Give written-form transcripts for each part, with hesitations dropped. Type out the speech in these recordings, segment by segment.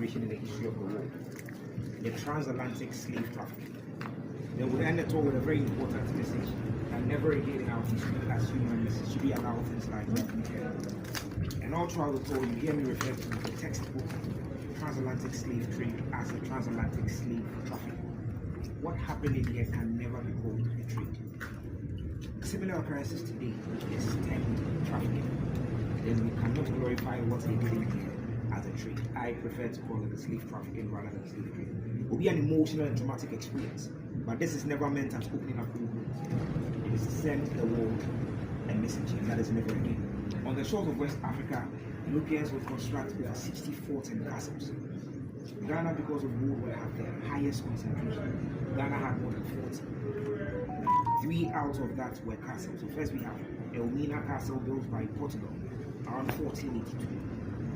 consideration in the history of the world: the transatlantic slave trafficking. They would end it all with a very important message that never again in our history as humans should we allow things like that to occur. And all throughout the talk, you hear me refer to the textbook transatlantic slave trade as a transatlantic slave traffic. What happened in here can never be called a trade. Similar occurrences today is termed trafficking. Then we cannot glorify what they did in here as a trade. I prefer to call it a slave trafficking rather than slave trade. It will be an emotional and traumatic experience, but this is never meant as opening up new roads. It is to send the world a message, and that is never again. On the shores of West Africa, Europeans will construct over 60 forts and castles. Ghana, because of gold, will have the highest concentration. Ghana had more than 40. 3 out of that were castles. So first we have Elmina Castle, built by Portugal around 1482.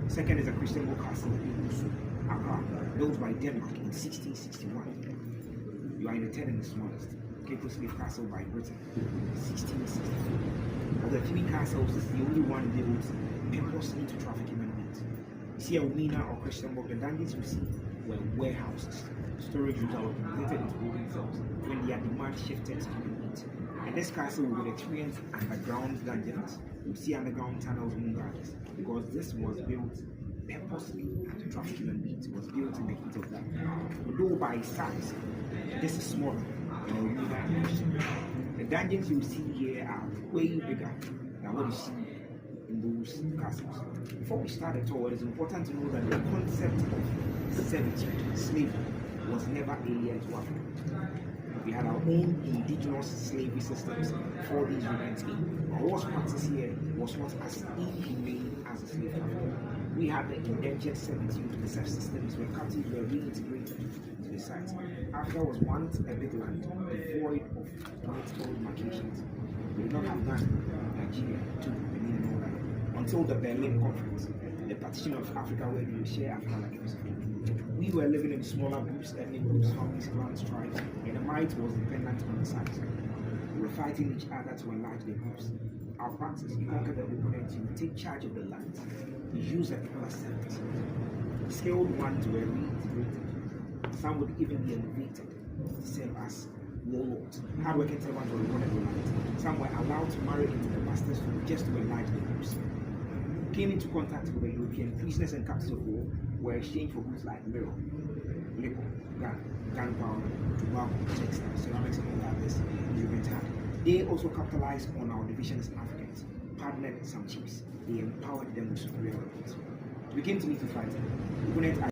Second is a Christian castle in Usu, Accra, built by Denmark in 1661. You are in the third and the smallest. Cape Slave Castle by Britain, 1664. Of the 3 castles, this is the only one built purposely to traffic human beings. You see Elmina or Christian, the dungeons you see were warehouses, storage rooms that were converted into holding cells when their demand shifted to human beings. And this castle would experience underground dungeons. You see underground tunnels, moon gardens, because this was built purposely to traffic human beings. It was built in the heat of that. Although by size, this is smaller than Elmina and Christian. The dungeons you see here are way bigger than what you see in those castles. Before we start at all, it is important to know that the concept of servitude, slavery, was never alien to Africa. We had our own indigenous slavery systems before these events came. But what was practiced here was not as inhumane as the slave trafficking. We had the indentured servitude reserve systems where captives were reintegrated into the site. Africa was once a big land, devoid of political demarcations. We did not have Ghana, Nigeria, too, Benin and all that, until the Berlin Conference, the partition of Africa where we share Africa like a piece of cake. We were living in smaller groups, ethnic groups, families, clans, tribes, and the might was dependent on the size. We were fighting each other to enlarge the groups. Our practice, you conquer the opponent, you take charge of the land, you use the people as servants. Skilled ones were reintegrated. Some would even be elevated to serve as warlords. Hardworking servants were rewarded with land. Some were allowed to marry into the master's fold just to enlarge the groups. Came into contact with the European prisoners and captives of war were exchanged for goods like mirror, liquor, gunpowder, tobacco, textiles, ceramics, and all that this Europeans had. They also capitalized on our division as Africans, partnered some chiefs. They empowered them with superior weapons. We came to meet to fight.